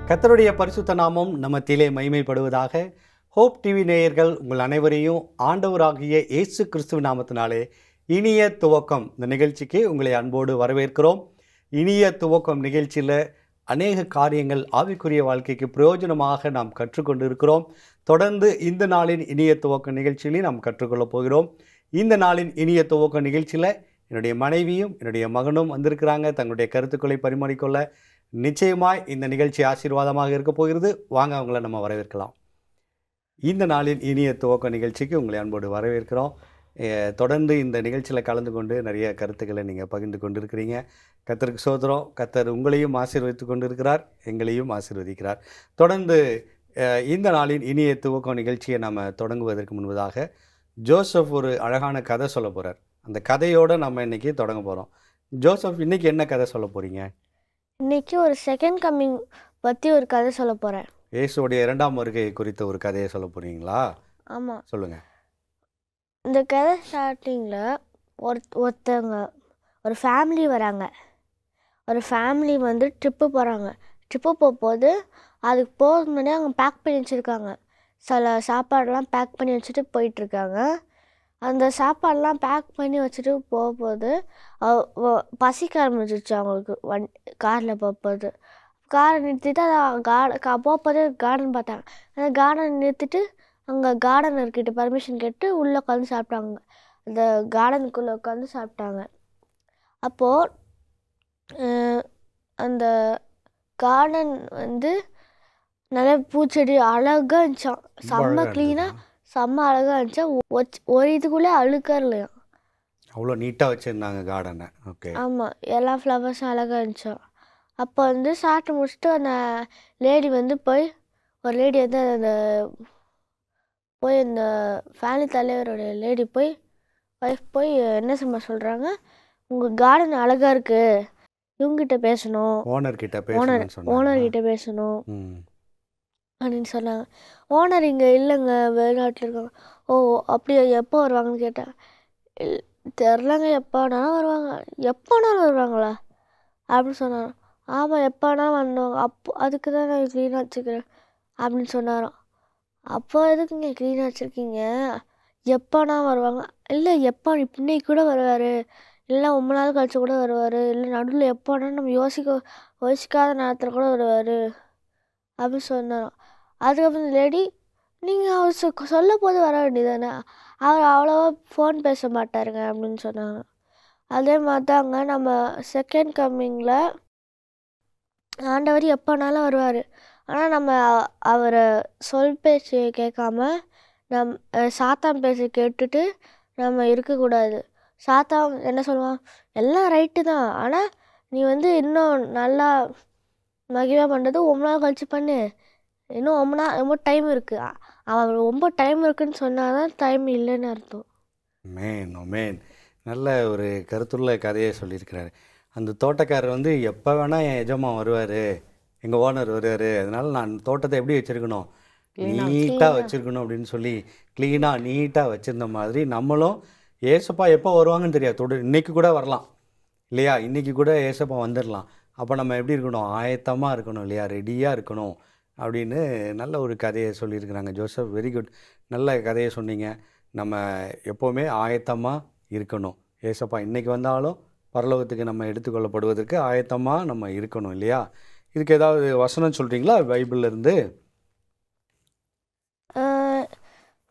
கர்த்தருடைய பரிசுத்த நாமம் நம்ம மத்தியிலே மகிமைப்படுவதாக. ஹோப் டிவி நேயர்கள் உங்கள் அனைவரையும் ஆண்டவராகிய இயேசு கிறிஸ்துவ நாமத்தினாலே இனிய துவக்கம் இந்த நிகழ்ச்சிக்கு உங்களை அன்போடு வரவேற்கிறோம். இனிய துவக்கம் நிகழ்ச்சியில் அநேக காரியங்கள் ஆவிக்குரிய வாழ்க்கைக்கு பிரயோஜனமாக நாம் கற்றுக்கொண்டு இருக்கிறோம். தொடர்ந்து இந்த நாளின் இனிய துவக்க நிகழ்ச்சியிலையும் நாம் கற்றுக்கொள்ளப் போகிறோம். இந்த நாளின் இனிய துவக்க நிகழ்ச்சியில் என்னுடைய மனைவியும் என்னுடைய மகனும் வந்திருக்கிறாங்க. தங்களுடைய கருத்துக்களை பரிமாறிக்கொள்ள நிச்சயமாய் இந்த நிகழ்ச்சி ஆசீர்வாதமாக இருக்க போகிறது. வாங்க அவங்கள நம்ம வரவேற்கலாம். இந்த நாளின் இனிய துவக்க நிகழ்ச்சிக்கு உங்களை அன்போடு வரவேற்கிறோம். தொடர்ந்து இந்த நிகழ்ச்சியில் கலந்து கொண்டு நிறைய கருத்துக்களை நீங்கள் பகிர்ந்து கொண்டு இருக்கிறீங்க. கர்த்தருக்கு ஸ்தோத்திரம். கர்த்தர் உங்களையும் ஆசீர்வதித்து கொண்டு இருக்கிறார், எங்களையும் ஆசீர்வதிக்கிறார். தொடர்ந்து இந்த நாளின் இனிய துவக்க நிகழ்ச்சியை நம்ம தொடங்குவதற்கு முன்பதாக ஜோசப் ஒரு அழகான கதை சொல்ல போகிறார். அந்த கதையோடு நம்ம இன்றைக்கி தொடங்க போகிறோம். ஜோசப், இன்றைக்கி என்ன கதை சொல்ல போகிறீங்க? இன்னைக்கு ஒரு செகண்ட் கம்மிங் பற்றி ஒரு கதை சொல்ல போகிறேன். இயேசுடைய இரண்டாம் வருகை குறித்த ஒரு கதையை சொல்ல போகிறீங்களா? ஆமாம், சொல்லுங்கள். இந்த கதை ஸ்டார்டிங்கில் ஒருத்தவங்க ஒரு ஃபேமிலி வராங்க. ஒரு ஃபேமிலி வந்து ட்ரிப்பு போகிறாங்க. ட்ரிப்பு போகும்போது அதுக்கு போகிறதுக்கு முன்னாடி அவங்க பேக் பண்ணி வச்சுருக்காங்க. சில சாப்பாடெல்லாம் பேக் பண்ணி வச்சுட்டு போயிட்டுருக்காங்க. அந்த சாப்பாடெலாம் பேக் பண்ணி வச்சுட்டு போகும்போது பசிக்க ஆரம்பிச்சிருச்சு அவங்களுக்கு. காரில் போகும்போது காரை நிறுத்திட்டு அதை போகும்போது கார்டன் பார்த்தாங்க. அந்த கார்டன் நிறுத்திட்டு அங்கே கார்டனர்கிட்ட பர்மிஷன் கேட்டு உள்ளே உட்காந்து சாப்பிட்டாங்க. அந்த கார்டனுக்குள்ளே உட்காந்து சாப்பிட்டாங்க. அப்போது அந்த கார்டன் வந்து நல்ல பூச்செடி அழகாக இருந்துச்சான். செம்ம க்ளீனாக செம்ம அழகாக இருந்துச்சா. ஒரு இதுக்குள்ளே அழுக்காக இல்லையா, அவ்வளோ நீட்டாக வச்சுருந்தாங்க கார்டனை. ஓகே. ஆமாம், எல்லா ஃப்ளவர்ஸும் அழகாக இருந்துச்சா. அப்போ வந்து சாப்பிட்டு முடிச்சுட்டு அந்த லேடி வந்து ஒரு லேடி வந்து இந்த ஃபேமிலி தலைவருடைய லேடி ஒய்ஃப் என்ன சொல்கிறாங்க, உங்கள் கார்டன் அழகாக இருக்குது, இவங்ககிட்ட பேசணும், ஓனர்கிட்ட பேசணும் அப்படின்னு சொன்னாங்க. ஓனர் இங்கே இல்லைங்க, வெளிநாட்டில் இருக்காங்க. ஓ அப்படியா, எப்போ வருவாங்கன்னு கேட்டேன். தெரிலங்க, எப்போனாலும் வருவாங்களா அப்படின்னு சொன்னாராம். ஆமாம், எப்போனாலும் வந்தவங்க, அதுக்கு தான் நான் க்ளீனாக வச்சுக்கிறேன் அப்படின்னு சொன்னாராம். அப்போ எதுக்குங்க க்ளீனாக வச்சுருக்கீங்க, எப்போனா வருவாங்க. இல்லை, இன்னைக்கு கூட வருவார், இல்லை ரொம்ப நாள் கழிச்சு கூட வருவார், இல்லை நடுவில் எப்போனா நம்ம யோசிக்காத நேரத்தில் கூட வருவார் அப்படின்னு சொன்னாராம். அதுக்கப்புறம் லேடி, நீங்கள் அவர் சொல்ல போது வர வேண்டியதானே, அவர் அவ்வளோவா ஃபோன் பேச மாட்டாருங்க அப்படின்னு சொன்னாங்க. அதே மாதிரி தாங்க நம்ம செகண்ட் கம்மிங்கில் ஆண்டவர் எப்போனாலும் வருவார். ஆனால் நம்ம அவரை சொல் பேச்சு கேட்காம சாத்தான் பேச்சு கேட்டுட்டு நம்ம இருக்கக்கூடாது. சாத்தான் என்ன சொல்லுவான், எல்லாம் ரைட்டு தான், ஆனால் நீ வந்து இன்னும் நல்லா மகிழ்வாக பண்ணுறது ரொம்ப நாள் கழிச்சு பண்ணு, இன்னும் ரொம்ப டைம் இருக்குது. அவன் ரொம்ப டைம் இருக்குன்னு சொன்னால் தான் டைம் இல்லைன்னு அர்த்தம். மேன் நல்ல ஒரு கருத்துள்ள கதையை சொல்லியிருக்கிறாரு. அந்த தோட்டக்காரர் வந்து எப்போ வேணால் என் எஜமான் வருவார், எங்கள் ஓனர் வருவார், அதனால் நான் தோட்டத்தை எப்படி வச்சுருக்கணும், நீட்டாக வச்சுருக்கணும் அப்படின்னு சொல்லி க்ளீனாக நீட்டாக வச்சுருந்த மாதிரி நம்மளும் ஏசப்பா எப்போ வருவாங்கன்னு தெரியாது. இன்றைக்கி கூட வரலாம் இல்லையா, இன்றைக்கி கூட ஏசப்பா வந்துடலாம். அப்போ நம்ம எப்படி இருக்கணும், ஆயத்தமாக இருக்கணும் இல்லையா, ரெடியாக இருக்கணும் அப்படின்னு நல்ல ஒரு கதையை சொல்லியிருக்கிறாங்க. ஜோசப், வெரி குட், நல்ல கதையை சொன்னீங்க. நம்ம எப்போவுமே ஆயத்தமாக இருக்கணும். ஏசப்பா இன்றைக்கி வந்தாலும் பரலோகத்துக்கு நம்ம எடுத்துக்கொள்ளப்படுவதற்கு ஆயத்தமாக நம்ம இருக்கணும் இல்லையா. இதுக்கு ஏதாவது வசனம் சொல்கிறீங்களா பைபிள்லேருந்து?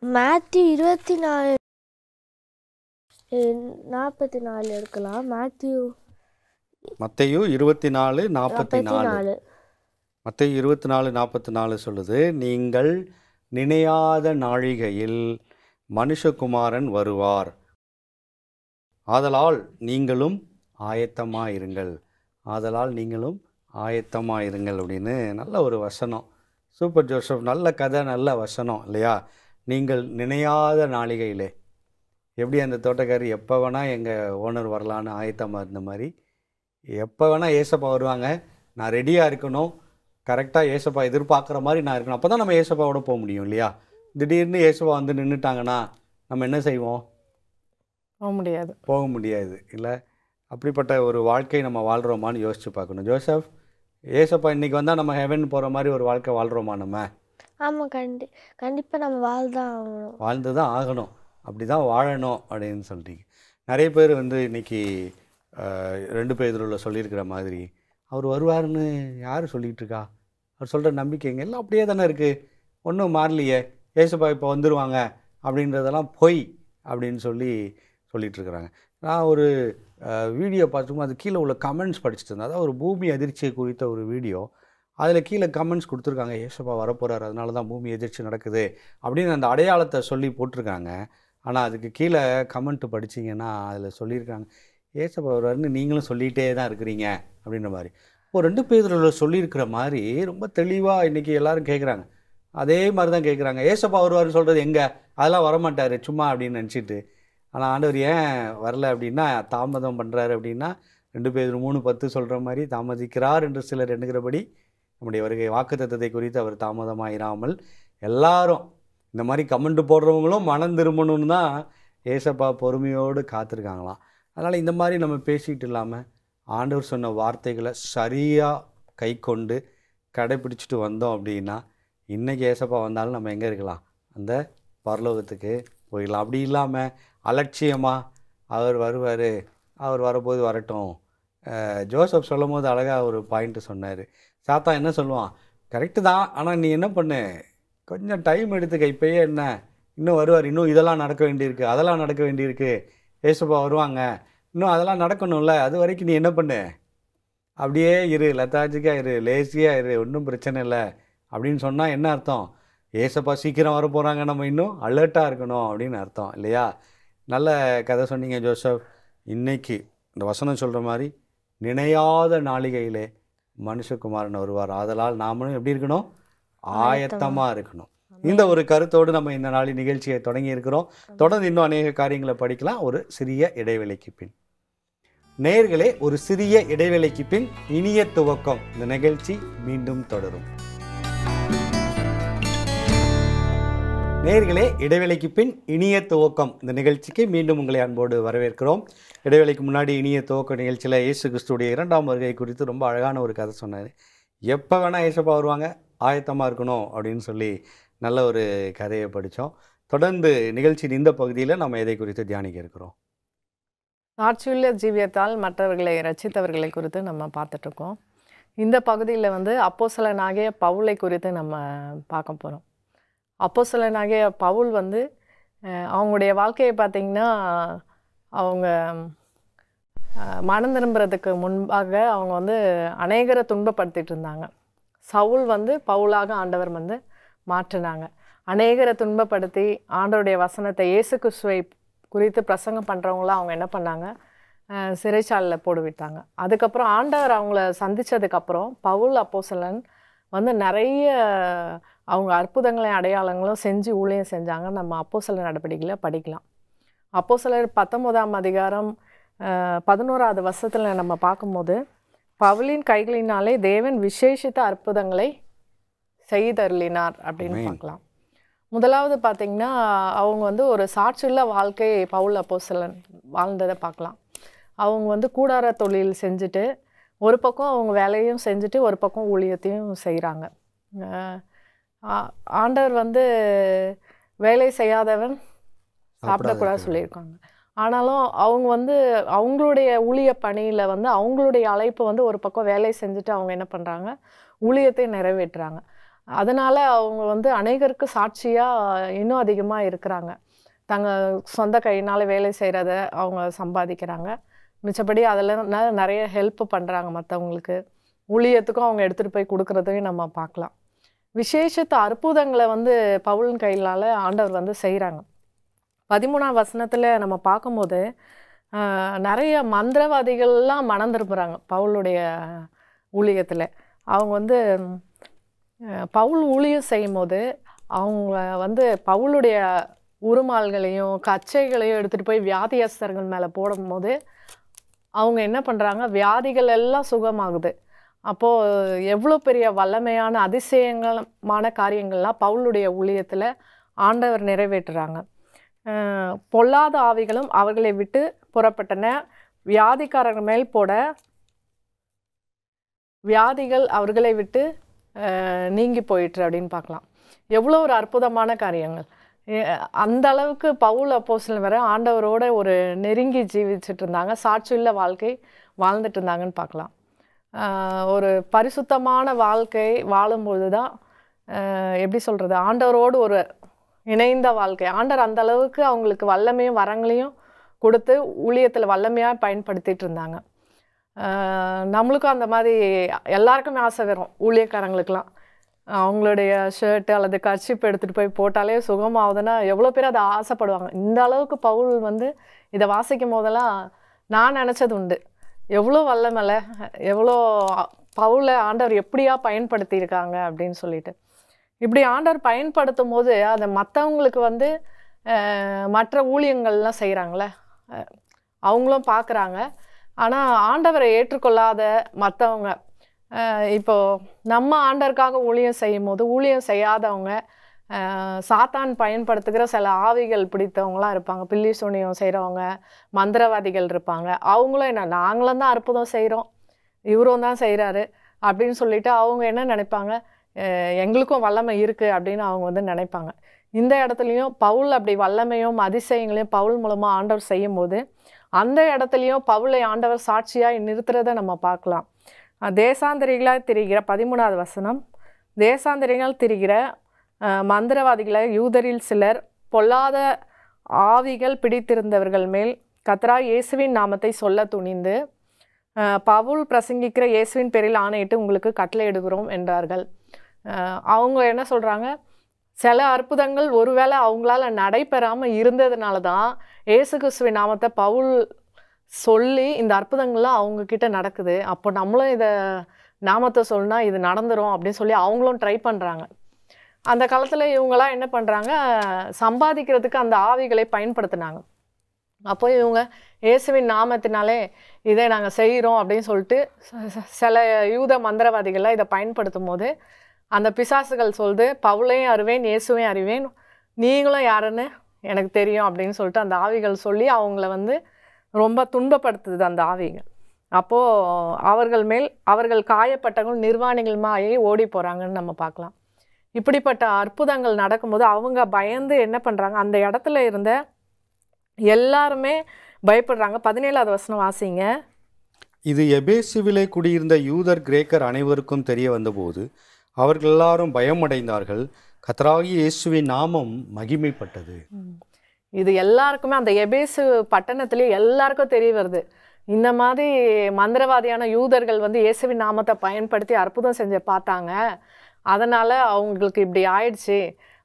மேத்யூ 24:44 இருக்கலாம். மத்தேயு 24:44. மத்தேயு 24:44 சொல்லுது, நீங்கள் நினையாத நாழிகையில் மனுஷகுமாரன் வருவார், ஆதலால் நீங்களும் ஆயத்தமாயிருங்கள் அப்படின்னு நல்ல ஒரு வசனம். சூப்பர் ஜோசப், நல்ல கதை, நல்ல வசனம் இல்லையா. நீங்கள் நினையாத நாளிகையிலே, எப்படி அந்த தோட்டக்காரி எப்போ வேணால் எங்கள் ஓனர் வரலான்னு ஆயத்தமாக இருந்த மாதிரி எப்போ வேணால் ஏசப்பா வருவாங்க, நான் ரெடியாக இருக்கணும், கரெக்டாக ஏசப்பா எதிர்பார்க்குற மாதிரி நான் இருக்கணும். அப்போ தான் நம்ம ஏசப்பாவோட போக முடியும் இல்லையா. திடீர்னு ஏசப்பா வந்து நின்றுட்டாங்கன்னா நம்ம என்ன செய்வோம், போக முடியாது இல்லை. அப்படிப்பட்ட ஒரு வாழ்க்கை நம்ம வாழ்கிறோமான்னு யோசித்து பார்க்கணும். ஜோசப், ஏசப்பா இன்னைக்கு வந்தால் நம்ம ஹெவன் போகிற மாதிரி ஒரு வாழ்க்கை வாழ்கிறோமா நம்ம? ஆமாம், கண்டிப்பாக நம்ம வாழ்தான் ஆகணும். வாழ்ந்து தான் ஆகணும், அப்படி தான் வாழணும் அப்படின்னு சொல்கிறீங்க. நிறைய பேர் வந்து இன்றைக்கி 2 பேதுருவில் சொல்லியிருக்கிற மாதிரி அவர் வருவார்னு யார் சொல்லிகிட்டு இருக்கா? அவர் சொல்கிற நம்பிக்கைங்க எல்லாம் அப்படியே தானே இருக்குது, ஒன்றும் மாறலையே, ஏசப்பா இப்போ வந்துடுவாங்க அப்படின்றதெல்லாம் பொய் அப்படின்னு சொல்லிகிட்ருக்குறாங்க. நான் ஒரு வீடியோ பார்த்துக்கும் அது கீழே உள்ள கமெண்ட்ஸ் படிச்சுட்டு இருந்தேன். அதாவது ஒரு பூமி அதிர்ச்சியை குறித்த ஒரு வீடியோ. அதில் கீழே கமெண்ட்ஸ் கொடுத்துருக்காங்க, ஏசப்பா வரப்போகிறார் அதனால தான் பூமி எதிர்ச்சி நடக்குது அப்படின்னு அந்த அடையாளத்தை சொல்லி போட்டிருக்காங்க. ஆனால் அதுக்கு கீழே கமெண்ட் படிச்சிங்கன்னா அதில் சொல்லியிருக்காங்க, ஏசப்பா வருவார்னு நீங்களும் சொல்லிகிட்டே தான் இருக்கிறீங்க அப்படின்ற மாதிரி. இப்போ 2 பேதுருவில் சொல்லியிருக்கிற மாதிரி ரொம்ப தெளிவாக இன்றைக்கி எல்லோரும் கேட்குறாங்க. அதே மாதிரி தான் கேட்குறாங்க, ஏசப்பா வருவார்னு சொல்கிறது எங்கே? அதெல்லாம் வரமாட்டார் சும்மா அப்படின்னு நினச்சிட்டு. ஆனால் ஆண்டவர் ஏன் வரல அப்படின்னா தாமதம் பண்ணுறாரு அப்படின்னா 2 பேதுரு 3:10 சொல்கிற மாதிரி தாமதிக்கிறார் என்று சிலர் எண்ணுகிறபடி நம்முடைய வருகை வாக்குத்தத்தத்தை குறித்து அவர் தாமதமாயிராமல் எல்லாரும் இந்த மாதிரி கமெண்ட் போடுறவங்களும் மனம் திரும்பணும்னு தான் ஏசப்பா பொறுமையோடு காத்திருக்காங்களாம். அதனால் இந்த மாதிரி நம்ம பேசிகிட்டு இல்லாமல் ஆண்டவர் சொன்ன வார்த்தைகளை சரியாக கை கொண்டு கடைப்பிடிச்சிட்டு வந்தோம் அப்படின்னா இன்றைக்கி ஏசப்பா வந்தாலும் நம்ம எங்கே இருக்கலாம்? அந்த பரலோகத்துக்கு போயிடலாம். அப்படி இல்லாமல் அலட்சியமாக அவர் வருவார், அவர் வரப்போது வரட்டும். ஜோசப் சொல்லும் போது அழகாக ஒரு பாயிண்ட்டு சொன்னார். சாத்தா என்ன சொல்லுவான், கரெக்டு தான், ஆனால் நீ என்ன பண்ணு, கொஞ்சம் டைம் எடுத்துக்க, இப்போயே என்ன இன்னும் வருவார், இன்னும் இதெல்லாம் நடக்க வேண்டியிருக்கு, அதெல்லாம் நடக்க வேண்டியிருக்கு, ஏசப்பா வருவாங்க, இன்னும் அதெல்லாம் நடக்கணும்ல, அது வரைக்கும் நீ என்ன பண்ணு, அப்படியே இரு, லெத்தாஜிக்காக இரு, லேசியாக இரு, ஒன்றும் பிரச்சனை இல்லை அப்படின்னு சொன்னால் என்ன அர்த்தம்? ஏசப்பா சீக்கிரம் வர போகிறாங்க, நம்ம இன்னும் அலர்ட்டாக இருக்கணும் அப்படின்னு அர்த்தம் இல்லையா? நல்ல கதை சொன்னீங்க ஜோசப். இன்றைக்கி இந்த வசனம் சொல்கிற மாதிரி நினையாத நாளிகையிலே மனுஷகுமாரன் வருவார், ஆதலால் நாமளும் எப்படி இருக்கணும்? ஆயத்தமாக இருக்கணும். இந்த ஒரு கருத்தோடு நம்ம இந்த நாளின் நிகழ்ச்சியை தொடங்கி இருக்கிறோம். தொடர்ந்து இன்னும் அநேக காரியங்களை படிக்கலாம் ஒரு சிறிய இடைவேளைக்கு பின். நேயர்களே, ஒரு சிறிய இடைவேளைக்கு பின் இனிய துவக்கம் இந்த நிகழ்ச்சி மீண்டும் தொடரும். நேயர்களே, இடைவேளைக்கு பின் இனிய துவக்கம் இந்த நிகழ்ச்சிக்கு மீண்டும் உங்களை அன்போடு வரவேற்கிறோம். இடைவேளைக்கு முன்னாடி இனிய துவக்க நிகழ்ச்சியில் இயேசு கிறிஸ்துடைய 2ஆம் வருகை குறித்து ரொம்ப அழகான ஒரு கதை சொன்னார். எப்போ வேணால் ஏசப்பா வருவாங்க, ஆயத்தமாக இருக்கணும் அப்படின்னு சொல்லி நல்ல ஒரு கதையை படித்தோம். தொடர்ந்து நிகழ்ச்சியின் இந்த பகுதியில் நம்ம எதை குறித்து தியானிக்க இருக்கிறோம்? சாட்சியுள்ள ஜீவியத்தால் மற்றவர்களை ரட்சித்தவர்களை குறித்து நம்ம பார்த்துட்ருக்கோம். இந்த பகுதியில் வந்து அப்போஸ்தலனாகிய பவுலை குறித்து நம்ம பார்க்க போகிறோம். அப்போஸ்தலனாகிய பவுல் வந்து அவங்களுடைய வாழ்க்கையை பார்த்திங்கன்னா, அவங்க மனம் திரும்புறதுக்கு முன்பாக அவங்க வந்து அநேகரை துன்பப்படுத்திட்டு இருந்தாங்க. சவுல் வந்து பவுலாக ஆண்டவர் வந்து மாற்றினாங்க. அநேகரை துன்பப்படுத்தி ஆண்டவருடைய வசனத்தை இயேசு கிறிஸ்துவை குறித்து பிரசங்கம் பண்ணுறவங்களாம் அவங்க என்ன பண்ணாங்க, சிறைச்சாலையில் போட்டு விட்டாங்க. அதுக்கப்புறம் ஆண்டவர் அவங்கள சந்தித்ததுக்கப்புறம் பவுல் அப்போஸ்தலன் வந்து நிறைய அவங்க அற்புதங்களையும் அடையாளங்களும் செஞ்சு ஊழியம் செஞ்சாங்க. நம்ம அப்போஸ்தலர் நடவடிக்கையில் படிக்கலாம். அப்போஸ்தலர் 19ஆம் அதிகாரம் 11ஆவது வசனத்தில் நம்ம பார்க்கும்போது, பவுலின் கைகளினாலே தேவன் விசேஷித்த அற்புதங்களை செய்தருளினார் அப்படின்னு பார்க்கலாம். முதலாவது பார்த்திங்கன்னா, அவங்க வந்து ஒரு சாட்சியுள்ள வாழ்க்கை பவுல் அப்போஸ்தலன் வாழ்ந்ததை பார்க்கலாம். அவங்க வந்து கூடார தொழில் செஞ்சுட்டு ஒரு பக்கம் அவங்க வேலையும் செஞ்சுட்டு ஒரு பக்கம் ஊழியத்தையும் செய்கிறாங்க. ஆண்டவர் வந்து வேலை செய்யாதவன் சாப்பிடக்கூடாது சொல்லியிருக்காங்க. ஆனாலும் அவங்க வந்து அவங்களுடைய ஊழிய பணியில் வந்து அவங்களுடைய அழைப்பு வந்து ஒரு பக்கம் வேலை செஞ்சுட்டு அவங்க என்ன பண்ணுறாங்க, ஊழியத்தை நிறைவேற்றுறாங்க. அதனால் அவங்க வந்து அநேகருக்கு சாட்சியாக இன்னும் அதிகமாக இருக்கிறாங்க. தங்கள் சொந்த கையினால் வேலை செய்கிறத அவங்க சம்பாதிக்கிறாங்க. மிச்சப்படி அதில் நிறைய ஹெல்ப் பண்ணுறாங்க மற்றவங்களுக்கு. ஊழியத்துக்கும் அவங்க எடுத்துகிட்டு போய் கொடுக்குறதையும் நம்ம பார்க்கலாம். விசேஷத்த அற்புதங்களை வந்து பவுலின் கையினால் ஆண்டவர் வந்து செய்கிறாங்க. 13ஆம் வசனத்தில் நம்ம பார்க்கும்போது நிறைய மந்திரவாதிகள்லாம் மனம் திரும்புகிறாங்க பவுலுடைய ஊழியத்தில். அவங்க வந்து பவுல் ஊழியம் செய்யும் போது அவங்க வந்து பவுலுடைய உருமால்களையும் கச்சைகளையும் எடுத்துகிட்டு போய் வியாதியஸ்தர்கள் மேலே போடும்போது அவங்க என்ன பண்ணுறாங்க, வியாதிகள் எல்லாம் சுகமாகுது. அப்போது எவ்வளோ பெரிய வல்லமையான அதிசயமான காரியங்கள்லாம் பவுலுடைய ஊழியத்தில் ஆண்டவர் நிறைவேற்றுறாங்க. பொல்லாத ஆவிகளும் அவர்களை விட்டு புறப்பட்டன, வியாதிக்காரர்கள் மேல் போட வியாதிகள் அவர்களை விட்டு நீங்கி போயிற்று அப்படின்னு பார்க்கலாம். எவ்வளோ ஒரு அற்புதமான காரியங்கள். அந்த அளவுக்கு பவுல் அப்போஸ்தலன் வரை ஆண்டவரோட ஒரு நெருங்கி ஜீவிச்சுட்டு இருந்தாங்க, சாட்சியுள்ள வாழ்க்கை வாழ்ந்துட்டு இருந்தாங்கன்னு பார்க்கலாம். ஒரு பரிசுத்தமான வாழ்க்கை வாழும்பொழுது தான் எப்படி சொல்கிறது, ஆண்டவரோடு ஒரு இணைந்த வாழ்க்கை. ஆண்டவர் அந்த அளவுக்கு அவங்களுக்கு வல்லமையும் வரங்களையும் கொடுத்து ஊழியத்தில் வல்லமையாக பயன்படுத்திகிட்டு இருந்தாங்க. நம்மளுக்கும் அந்த மாதிரி எல்லாருக்குமே ஆசை வரும். ஊழியக்காரங்களுக்கெல்லாம் அவங்களுடைய ஷர்ட்டு அல்லது கர்ச்சீப் எடுத்துகிட்டு போய் போட்டாலே சுகமாகுதுன்னா எவ்வளோ பேர் அதை ஆசைப்படுவாங்க. இந்த அளவுக்கு பவுல் வந்து இதை வாசிக்கும் போதெல்லாம் நான் நினச்சது உண்டு, எவ்வளோ வல்லமலை, எவ்வளோ பவுலை ஆண்டவர் எப்படியா பயன்படுத்தியிருக்காங்க அப்படின்னு சொல்லிட்டு. இப்படி ஆண்டவர் பயன்படுத்தும் போது அதை மற்றவங்களுக்கு வந்து மற்ற ஊழியங்கள்லாம் செய்கிறாங்களே அவங்களும் பார்க்குறாங்க. ஆனால் ஆண்டவரை ஏற்றுக்கொள்ளாத மற்றவங்க, இப்போது நம்ம ஆண்டவருக்காக ஊழியம் செய்யும் போது ஊழியம் செய்யாதவங்க, சாத்தான் பயன்படுத்துகிற சில ஆவிகள் பிடித்தவங்களாம் இருப்பாங்க. பில்லி சூனியம் செய்கிறவங்க, மந்திரவாதிகள் இருப்பாங்க. அவங்களும் என்ன, நாங்களும் தான் அற்புதம் செய்கிறோம், இவரும் தான் செய்கிறாரு அப்படின்னு சொல்லிட்டு அவங்க என்ன நினைப்பாங்க, எங்களுக்கும் வல்லமை இருக்குது அப்படின்னு அவங்க வந்து நினைப்பாங்க. இந்த இடத்துலையும் பவுல் அப்படி வல்லமையும் அதிசயங்களையும் பவுல் மூலமாக ஆண்டவர் செய்யும்போது அந்த இடத்துலையும் பவுலை ஆண்டவர் சாட்சியாக நிறுத்துறதை நம்ம பார்க்கலாம். தேசாந்தரிகளாக திரிகிற 13வது வசனம், தேசாந்தரிகள் திரிகிற மந்திரவாதிகளை யூதரில் சிலர் பொல்லாத ஆவிகள் பிடித்திருந்தவர்கள் மேல் கர்த்தராகிய இயேசுவின் நாமத்தை சொல்ல துணிந்து பவுல் பிரசங்கிக்கிற இயேசுவின் பேரில் ஆணையிட்டு உங்களுக்கு கட்டளையிடுகிறோம் என்றார்கள். அவங்க என்ன சொல்கிறாங்க, சில அற்புதங்கள் ஒருவேளை அவங்களால நடைபெறாமல் இருந்ததுனால தான் இயேசு கிறிஸ்துவின் நாமத்தை பவுல் சொல்லி இந்த அற்புதங்கள்லாம் அவங்கக்கிட்ட நடக்குது, அப்போ நம்மளும் இதை நாமத்தை சொன்னா இது நடந்துரும் அப்படின்னு சொல்லி அவங்களும் ட்ரை பண்ணுறாங்க. அந்த காலத்தில் இவங்களாம் என்ன பண்ணுறாங்க, சம்பாதிக்கிறதுக்கு அந்த ஆவிகளை பயன்படுத்தினாங்க. அப்போ இவங்க இயேசுவின் நாமத்தினாலே இதை நாங்கள் செய்கிறோம் அப்படின்னு சொல்லிட்டு சில யூத மந்திரவாதிகள்லாம் இதை பயன்படுத்தும் போது அந்த பிசாசுகள் சொல்லுது, பவுலையும் அறிவேன் இயேசுவையும் அறிவேன், நீங்களும் யாருன்னு எனக்கு தெரியும் அப்படின்னு சொல்லிட்டு அந்த ஆவிகள் சொல்லி அவங்கள வந்து ரொம்ப துன்பப்படுத்துது அந்த ஆவிகள். அப்போது அவர்கள் மேல் அவர்கள் காயப்பட்டவங்க நிர்வாணிகள் மாயை ஓடி போகிறாங்கன்னு நம்ம பார்க்கலாம். இப்படிப்பட்ட அற்புதங்கள் நடக்கும்போது அவங்க பயந்து என்ன பண்ணுறாங்க, அந்த இடத்துல இருந்த எல்லாருமே பயப்படுறாங்க. 17வது வசனம் வாசிங்க. இது எபேசுவிலே குடியிருந்த யூதர் கிரேக்கர் அனைவருக்கும் தெரிய வந்தபோது அவர்கள் எல்லாரும் பயமடைந்தார்கள், கர்த்தராகிய இயேசுவின் நாமம் மகிமைப்பட்டது. இது எல்லாருக்குமே அந்த எபேசு பட்டணத்திலே எல்லாருக்கும் தெரிய வருது, இந்த மாதிரி மந்திரவாதியான யூதர்கள் வந்து இயேசுவின் நாமத்தை பயன்படுத்தி அற்புதம் செஞ்சு பார்த்தாங்க, அதனால் அவங்களுக்கு இப்படி ஆயிடுச்சு,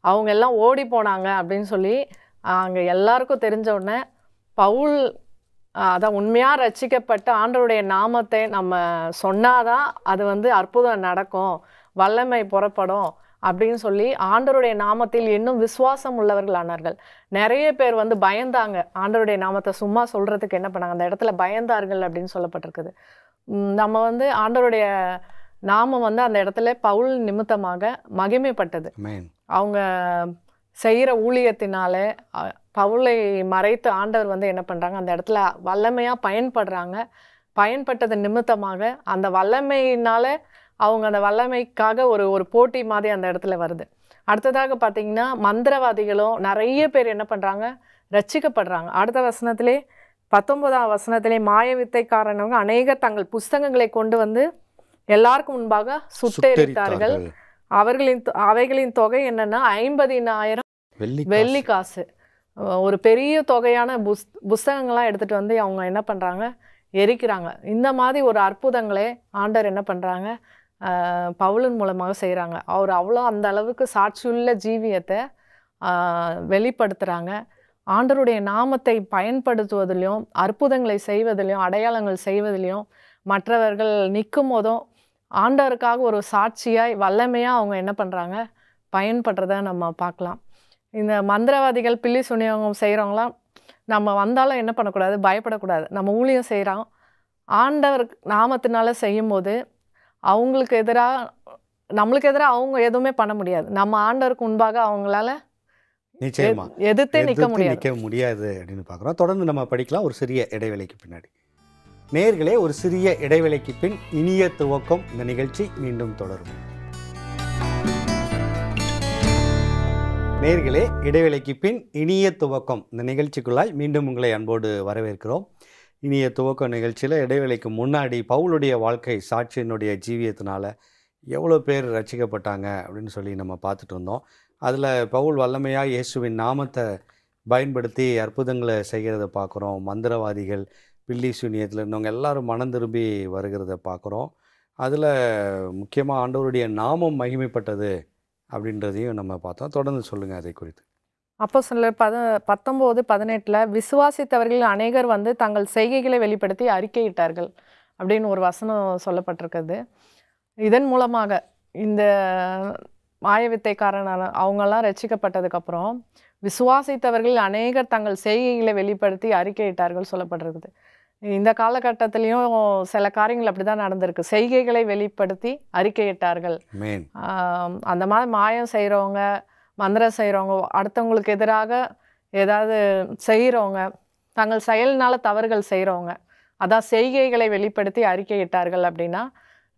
அவங்க எல்லாம் ஓடி போனாங்க அப்படின்னு சொல்லி அங்கே எல்லாருக்கும் தெரிஞ்ச உடனே பவுல் அதான் உண்மையாக ரட்சிக்கப்பட்ட ஆண்டவருடைய நாமத்தை நம்ம சொன்னாதான் அது வந்து அற்புதம் நடக்கும், வல்லமை புறப்படும் அப்படின்னு சொல்லி ஆண்டவருடைய நாமத்தில் இன்னும் விசுவாசம் உள்ளவர்கள் ஆனார்கள். நிறைய பேர் வந்து பயந்தாங்க, ஆண்டவருடைய நாமத்தை சும்மா சொல்கிறதுக்கு என்ன பண்ணாங்க, அந்த இடத்துல பயந்தார்கள் அப்படின்னு சொல்லப்பட்டிருக்குது. நம்ம வந்து ஆண்டவருடைய நாமம் வந்து அந்த இடத்துல பவுல் நிமித்தமாக மகிமைப்பட்டது. அவங்க செய்கிற ஊழியத்தினாலே பவுலை மறைத்து ஆண்டவர் வந்து என்ன பண்ணுறாங்க, அந்த இடத்துல வல்லமையாக பயன்படுறாங்க. பயன்பட்டது நிமித்தமாக அந்த வல்லமையினால அவங்க அந்த வல்லமைக்காக ஒரு போட்டி மாதிரி அந்த இடத்துல வருது. அடுத்ததாக பார்த்தீங்கன்னா மந்திரவாதிகளும் நிறைய பேர் என்ன பண்ணுறாங்க, ரட்சிக்கப்படுறாங்க. அடுத்த வசனத்திலே 19ஆம் வசனத்திலே மாயவித்தைக்காரனவங்க அநேகர் தங்கள் புஸ்தகங்களை கொண்டு வந்து எல்லாருக்கும் முன்பாக சுட்டெரித்தார்கள். அவைகளின் தொகை என்னன்னா 50,000 வெள்ளி காசு. ஒரு பெரிய தொகையான புஸ்தகங்கள்லாம் எடுத்துகிட்டு வந்து அவங்க என்ன பண்ணுறாங்க, எரிக்கிறாங்க. இந்த மாதிரி ஒரு அற்புதங்களே ஆண்டவர் என்ன பண்ணுறாங்க, பவுலின் மூலமாக செய்கிறாங்க. அவர் அவ்வளோ அந்த அளவுக்கு சாட்சியுள்ள ஜீவியத்தை வெளிப்படுத்துகிறாங்க. ஆண்டவருடைய நாமத்தை பயன்படுத்துவதிலையும் அற்புதங்களை செய்வதிலையும் அடையாளங்கள் செய்வதிலையும் மற்றவர்கள் நிற்கும் போதும் ஆண்டவருக்காக ஒரு சாட்சியாய் வல்லமையாக அவங்க என்ன பண்ணுறாங்க, பயன்படுறத நம்ம பார்க்கலாம். இந்த மந்திரவாதிகள் பில்லி சுனியவங்க செய்கிறவங்களாம் நம்ம வந்தாலும் என்ன பண்ணக்கூடாது, பயப்படக்கூடாது. நம்ம ஊழியம் செய்கிறோம், ஆண்டவர் நாமத்தினால செய்யும்போது அவங்களுக்கு எதிராக நம்மளுக்கு எதிராக அவங்க எதுவுமே பண்ண முடியாது. நம்ம ஆண்டவருக்கு முன்பாக அவங்களால நிச்சயமா எதிர்த்தே நிற்க முடியாது அப்படின்னு பார்க்குறோம். தொடர்ந்து நம்ம படிக்கலாம் ஒரு சிறிய இடைவேளைக்கு பின்னாடி. நேயர்களே, ஒரு சிறிய இடைவேளைக்கு பின் இனிய துவக்கம் இந்த நிகழ்ச்சி மீண்டும் தொடரும். நேயர்களே, இடைவேளைக்கு பின் இனிய துவக்கம் இந்த நிகழ்ச்சிக்குள்ளாய் மீண்டும் உங்களை அன்போடு வரவேற்கிறோம். இனிய துவக்க நிகழ்ச்சியில் இடைவேளைக்கு முன்னாடி பவுலுடைய வாழ்க்கை சாட்சியினுடைய ஜீவியத்தினால எவ்வளோ பேர் ரட்சிக்கப்பட்டாங்க அப்படின்னு சொல்லி நம்ம பார்த்துட்டு வந்தோம். அதில் பவுல் வல்லமையாக இயேசுவின் நாமத்தை பயன்படுத்தி அற்புதங்களை செய்கிறத பார்க்குறோம். மந்திரவாதிகள், பில்லி சூனியத்தில் இருந்தவங்க எல்லாரும் மனம் திரும்பி வருகிறத பார்க்குறோம். அதில் முக்கியமாக ஆண்டவருடைய நாமம் மகிமைப்பட்டது அப்படின்றதையும் நம்ம பார்த்தோம். தொடர்ந்து சொல்லுங்கள் அதை குறித்து. அப்போஸ்தலர் 19:18 விசுவாசித்தவர்கள் அநேகர் வந்து தங்கள் செய்கைகளை வெளிப்படுத்தி அறிக்கையிட்டார்கள் அப்படின்னு ஒரு வசனம் சொல்லப்பட்டிருக்குது. இதன் மூலமாக இந்த மாயவித்தைக்காரன் அவங்கெல்லாம் ரட்சிக்கப்பட்டதுக்கப்புறம் விசுவாசித்தவர்கள் அநேகர் தங்கள் செய்கைகளை வெளிப்படுத்தி அறிக்கையிட்டார்கள் சொல்லப்பட்டிருக்குது. இந்த காலகட்டத்திலையும் சில காரியங்கள் அப்படி தான் நடந்திருக்கு. செய்கைகளை வெளிப்படுத்தி அறிக்கையிட்டார்கள். அந்த மாதிரி மாயம் செய்கிறவங்க, மந்திரம் செய்கிறவங்க, அடுத்தவங்களுக்கு எதிராக ஏதாவது செய்கிறவங்க, தங்கள் செயல்னால தவறுகள் செய்கிறவங்க, அதான் செய்கைகளை வெளிப்படுத்தி அறிக்கையிட்டார்கள். அப்படின்னா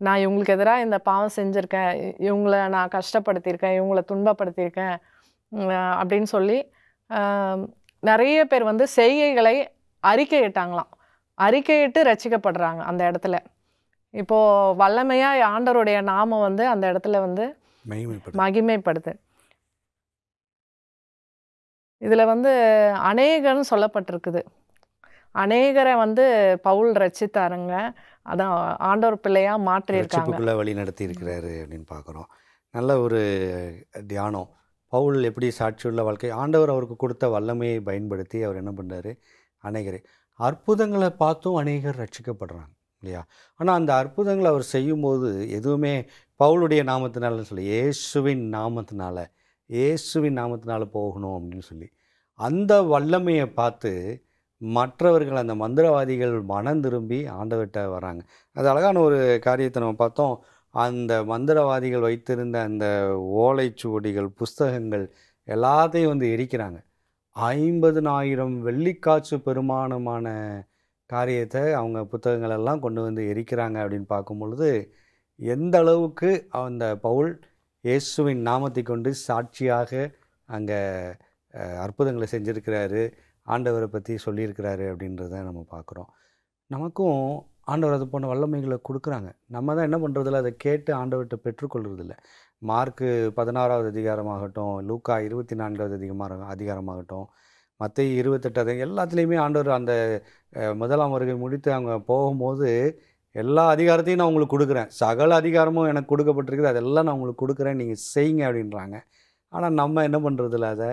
நான் இவங்களுக்கு எதிராக இந்த பாவம் செஞ்சுருக்கேன், இவங்கள நான் கஷ்டப்படுத்தியிருக்கேன், இவங்கள துன்பப்படுத்தியிருக்கேன் அப்படின்னு சொல்லி நிறைய பேர் வந்து செய்கைகளை அறிக்கையிட்டாங்களாம். அறிக்கையிட்டு ரட்சிக்கப்படுறாங்க அந்த இடத்துல. இப்போது வல்லமையாக ஆண்டவருடைய நாமம் வந்து அந்த இடத்துல வந்து மகிமைப்படுது. இதில் வந்து அநேகர்னு சொல்லப்பட்டிருக்குது. அநேகரை வந்து பவுல் ரட்சித்தாருங்க. அதான் ஆண்டவர் பிள்ளையாக மாற்றியிருக்காங்க, வழி நடத்தி இருக்கிறாரு அப்படின்னு பார்க்குறோம். நல்ல ஒரு தியானம். பவுல் எப்படி சாட்சியுள்ள வாழ்க்கை, ஆண்டவர் அவருக்கு கொடுத்த வல்லமையை பயன்படுத்தி அவர் என்ன பண்ணுறாரு, அநேகரை அற்புதங்களை பார்த்தும் அநேகர் ரட்சிக்கப்படுறாங்க இல்லையா? ஆனால் அந்த அற்புதங்களை அவர் செய்யும்போது எதுவுமே பவுலுடைய நாமத்தினால சொல்லி இயேசுவின் நாமத்தினால போகணும் அப்படின்னு சொல்லி அந்த வல்லமையை பார்த்து மற்றவர்கள், அந்த மந்திரவாதிகள் மனம் திரும்பி ஆண்டவர்கிட்ட வராங்க. அது அழகான ஒரு காரியத்தை நம்ம பார்த்தோம். அந்த மந்திரவாதிகள் வைத்திருந்த அந்த ஓலைச்சுவடிகள், புஸ்தகங்கள் எல்லாத்தையும் வந்து எரிக்கிறாங்க. 50,000 வெள்ளிக்காசு பெருமானமான காரியத்தை அவங்க புத்தகங்களெல்லாம் கொண்டு வந்து எரிக்கிறாங்க அப்படின்னு பார்க்கும் பொழுது எந்த அளவுக்கு அந்த பவுல் இயேசுவின் நாமத்தை கொண்டு சாட்சியாக அங்கே அற்புதங்களை செஞ்சுருக்கிறாரு, ஆண்டவரை பற்றி சொல்லியிருக்கிறாரு அப்படின்றத நம்ம பார்க்குறோம். நமக்கும் ஆண்டவர் அது போன்ற வல்லமைகளை கொடுக்குறாங்க. நம்ம தான் என்ன பண்ணுறதில்ல, அதை கேட்டு ஆண்டவர்கிட்ட பெற்றுக்கொள்கிறதில்ல. மார்க்கு 16வது அதிகாரமாகட்டும், லூக்கா 24வது அதிகாரமாகட்டும், மத்தேயு 28 எல்லாத்துலேயுமே ஆண்டவர் அந்த 1ஆம் வருகை முடித்து அவங்க போகும்போது எல்லா அதிகாரத்தையும் நான் உங்களுக்கு கொடுக்குறேன், சகல அதிகாரமும் எனக்கு கொடுக்கப்பட்டிருக்குது, அதெல்லாம் நான் உங்களுக்கு கொடுக்குறேன், நீங்கள் செய்யுங்க அப்படின்றாங்க. ஆனால் நம்ம என்ன பண்ணுறதில்ல, அதை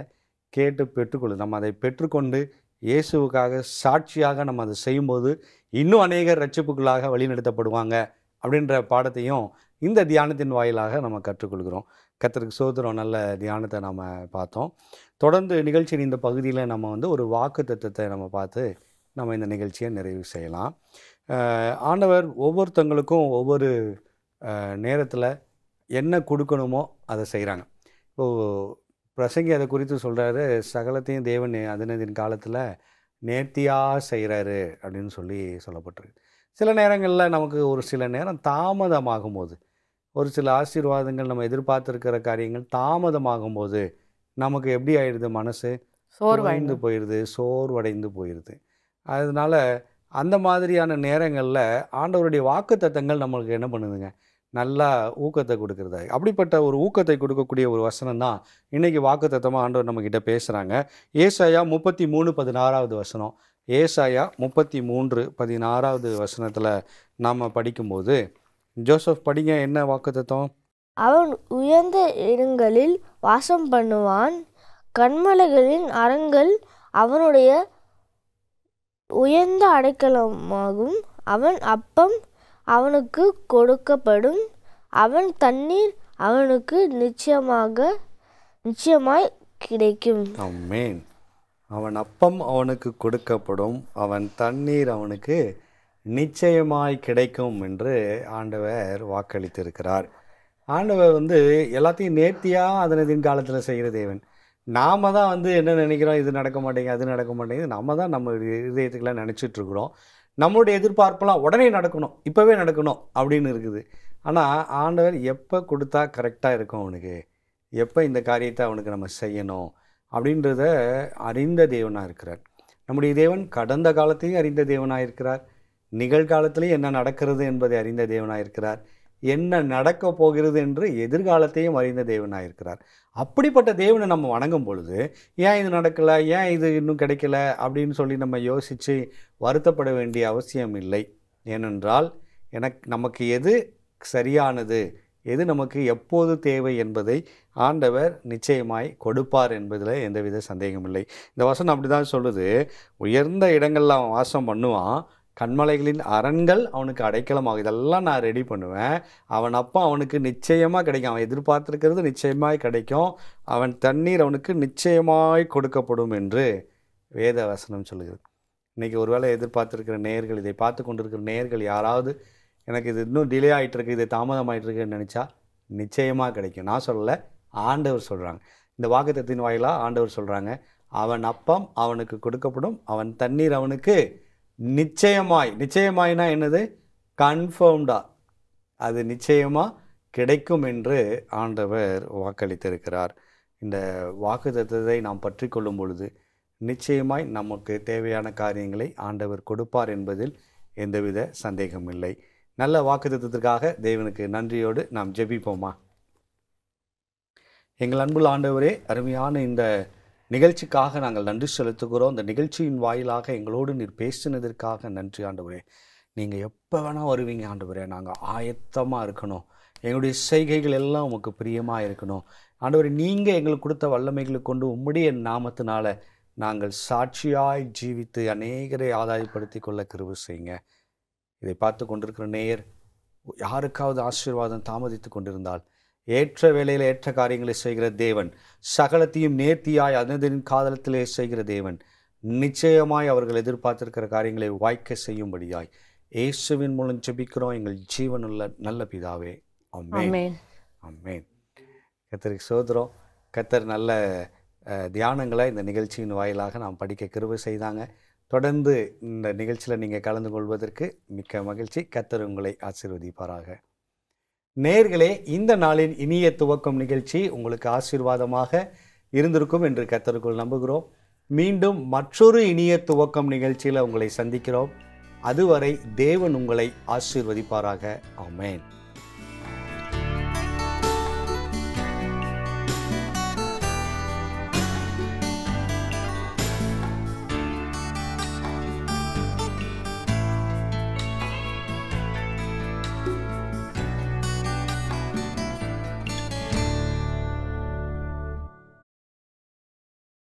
கேட்டு பெற்றுக்கொள்ளு. நம்ம அதை பெற்றுக்கொண்டு இயேசுவுக்காக சாட்சியாக நம்ம அதை செய்யும்போது இன்னும் அநேகர் ரட்சிப்புக்குள்ளாக வழிநடத்தப்படுவாங்க அப்படின்ற பாடத்தையும் இந்த தியானத்தின் வாயிலாக நம்ம கற்றுக்கொள்கிறோம். கர்த்தருக்கு ஸ்தோத்திரம். நல்ல தியானத்தை நம்ம பார்த்தோம். தொடர்ந்து நிகழ்ச்சியின் இந்த பகுதியில் நம்ம வந்து ஒரு வாக்குத்தத்தத்தை நம்ம பார்த்து நம்ம இந்த நிகழ்ச்சியை நிறைவு செய்யலாம். ஆண்டவர் ஒவ்வொருத்தங்களுக்கும் ஒவ்வொரு நேரத்தில் என்ன கொடுக்கணுமோ அதை செய்கிறாங்க. இப்போது பிரசங்கி அதை குறித்து சொல்கிறாரு, சகலத்தையும் தேவன் அதனதின் காலத்தில் நேர்த்தியாக செய்கிறாரு அப்படின்னு சொல்லப்பட்டிருக்கு. சில நேரங்களில் நமக்கு ஒரு சில நேரம் தாமதமாகும் போது, ஒரு சில ஆசீர்வாதங்கள் நம்ம எதிர்பார்த்துருக்கிற காரியங்கள் தாமதமாகும் போது நமக்கு எப்படி ஆயிடுது, மனசு சோர்வடைந்து போயிடுது. அதனால் அந்த மாதிரியான நேரங்களில் ஆண்டவருடைய வாக்குத்தத்தங்கள் நம்மளுக்கு என்ன பண்ணுதுங்க, நல்லா ஊக்கத்தை கொடுக்குறதா. அப்படிப்பட்ட ஒரு ஊக்கத்தை கொடுக்கக்கூடிய ஒரு வசனம் தான் இன்றைக்கி வாக்குத்தத்தமாக ஆண்டவர் நம்மக்கிட்ட பேசுகிறாங்க. ஏசாயா 33:16 வசனம். ஏசாயா 33:16 நாம் படிக்கும்போது, ஜோசப் படிங்க, என்ன வாக்குத்தத்தம்? அவன் உயர்ந்த இடங்களில் வாசம் பண்ணுவான், கன்மலைகளின் அரண்கள் அவனுடைய உயர்ந்த அடைக்கலமாகும். அவன் அப்பம் அவனுக்கு கொடுக்கப்படும், அவன் தண்ணீர் அவனுக்கு நிச்சயமாய் கிடைக்கும். ஆமென். அவன் அப்பம் அவனுக்கு கொடுக்கப்படும், அவன் தண்ணீர் அவனுக்கு நிச்சயமாய் கிடைக்கும் என்று ஆண்டவர் வாக்களித்திருக்கிறார். ஆண்டவர் வந்து எல்லாத்தையும் நேர்த்தியாக அதனதின் காலத்தில் செய்கிற தேவன். நாம் தான் வந்து என்ன நினைக்கிறோம், இது நடக்க மாட்டேங்குது, அது நடக்க மாட்டேங்குது, நம்ம தான் நம்ம இதயத்துக்கெல்லாம் நினச்சிட்ருக்குறோம். நம்மளுடைய எதிர்பார்ப்பெல்லாம் உடனே நடக்கணும், இப்போவே நடக்கணும் அப்படின்னு இருக்குது. ஆனால் ஆண்டவர் எப்போ கொடுத்தா கரெக்டாக இருக்கும் அவனுக்கு, எப்போ இந்த காரியத்தை அவனுக்கு நம்ம செய்யணும் அப்படின்றத அறிந்த தேவனாக இருக்கிறார். நம்முடைய தேவன் கடந்த காலத்தையும் அறிந்த தேவனாக இருக்கிறார், நிகழ்காலத்திலையும் என்ன நடக்கிறது என்பதை அறிந்த தேவனாக இருக்கிறார், என்ன நடக்க போகிறது என்று எதிர்காலத்தையும் அறிந்த தேவனாக இருக்கிறார். அப்படிப்பட்ட தேவனை நம்ம வணங்கும் பொழுது ஏன் இது நடக்கலை, ஏன் இது இன்னும் கிடைக்கல அப்படின்னு சொல்லி நம்ம யோசித்து வருத்தப்பட வேண்டிய அவசியம் இல்லை. ஏனென்றால் நமக்கு எது சரியானது, எது நமக்கு எப்போது தேவை என்பதை ஆண்டவர் நிச்சயமாய் கொடுப்பார் என்பதில் எந்தவித சந்தேகமில்லை. இந்த வசனம் அப்படி தான் சொல்லுது, உயர்ந்த இடங்களில் அவன் வாசம் பண்ணுவான், கண்மலைகளின் அரண்கள் அவனுக்கு அடைக்கலமாகும். இதெல்லாம் நான் ரெடி பண்ணுவேன், அவன் அப்போ அவனுக்கு நிச்சயமாக கிடைக்கும், அவன் எதிர்பார்த்துருக்கிறது நிச்சயமாய் கிடைக்கும், அவன் தண்ணீர் அவனுக்கு நிச்சயமாய் கொடுக்கப்படும் என்று வேத வசனம் சொல்லுகிறது. இன்றைக்கி ஒருவேளை எதிர்பார்த்துருக்கிற நேயர்கள், இதை பார்த்து கொண்டிருக்கிற நேயர்கள் யாராவது எனக்கு இது இன்னும் டிலே ஆகிட்டுருக்கு, இது தாமதமாகிட்டுருக்குன்னு நினச்சா நிச்சயமாக கிடைக்கும். நான் சொல்லலை, ஆண்டவர் சொல்கிறாங்க. இந்த வாக்குத்தத்தத்தின் வாயிலாக ஆண்டவர் சொல்கிறாங்க, அவன் அப்பம் அவனுக்கு கொடுக்கப்படும், அவன் தண்ணீர் அவனுக்கு நிச்சயமாய்னா என்னது, கன்ஃபர்ம்டாக அது நிச்சயமாக கிடைக்கும் என்று ஆண்டவர் வாக்களித்திருக்கிறார். இந்த வாக்குத்தத்தத்தை நாம் பற்றி கொள்ளும் பொழுது நிச்சயமாய் நமக்கு தேவையான காரியங்களை ஆண்டவர் கொடுப்பார் என்பதில் எந்தவித சந்தேகமில்லை. நல்ல வாக்குத்தத்தத்திற்காக தேவனுக்கு நன்றியோடு நாம் ஜெபிப்போமா. எங்கள் அன்புள்ள ஆண்டவரே, அருமையான இந்த நிகழ்ச்சிக்காக நாங்கள் நன்றி செலுத்துகிறோம். இந்த நிகழ்ச்சியின் வாயிலாக எங்களோடு நீர் பேசினதற்காக நன்றி ஆண்டவரே. நீங்கள் எப்போ வேணால் வருவீங்க ஆண்டவரே, நாங்கள் ஆயத்தமாக இருக்கணும், எங்களுடைய செய்கைகள் எல்லாம் உமக்கு பிரியமாக இருக்கணும் ஆண்டவரே. நீங்கள் எங்களுக்கு கொடுத்த வல்லமைகளை கொண்டு உம்முடைய நாமத்தினால நாங்கள் சாட்சியாய் ஜீவித்து அநேகரை ஆதாயப்படுத்தி கொள்ள கிருபை செய்யுங்க. இதை பார்த்து கொண்டிருக்கிற நேயர் யாருக்காவது ஆசீர்வாதம் தாமதித்து கொண்டிருந்தால், ஏற்ற வேளையில் ஏற்ற காரியங்களை செய்கிற தேவன், சகலத்தையும் நேர்த்தியாய் அதனின் காலத்திலே செய்கிற தேவன், நிச்சயமாய் அவர்கள் எதிர்பார்த்திருக்கிற காரியங்களை வாய்க்க செய்யும்படியாய் இயேசுவின் மூலம் ஜெபிக்கிறோம் எங்கள் ஜீவனுள்ள நல்ல பிதாவே. ஆமென், ஆமென். கர்த்தருக்கு ஸ்தோத்திரம். கர்த்தர் நல்ல தியானங்களை இந்த நிகழ்ச்சியின் வாயிலாக நாம் படிக்க கிருபை செய்தாங்க. தொடர்ந்து இந்த நிகழ்ச்சியில் நீங்கள் கலந்து கொள்வதற்கு மிக்க மகிழ்ச்சி. கர்த்தர் உங்களை ஆசீர்வதிப்பாராக. நேயர்களே, இந்த நாளின் இனிய துவக்கம் நிகழ்ச்சி உங்களுக்கு ஆசீர்வாதமாக இருந்திருக்கும் என்று கர்த்தருக்குள் நம்புகிறோம். மீண்டும் மற்றொரு இனிய துவக்கம் நிகழ்ச்சியில் உங்களை சந்திக்கிறோம். அதுவரை தேவன் உங்களை ஆசீர்வதிப்பாராக. ஆமென்.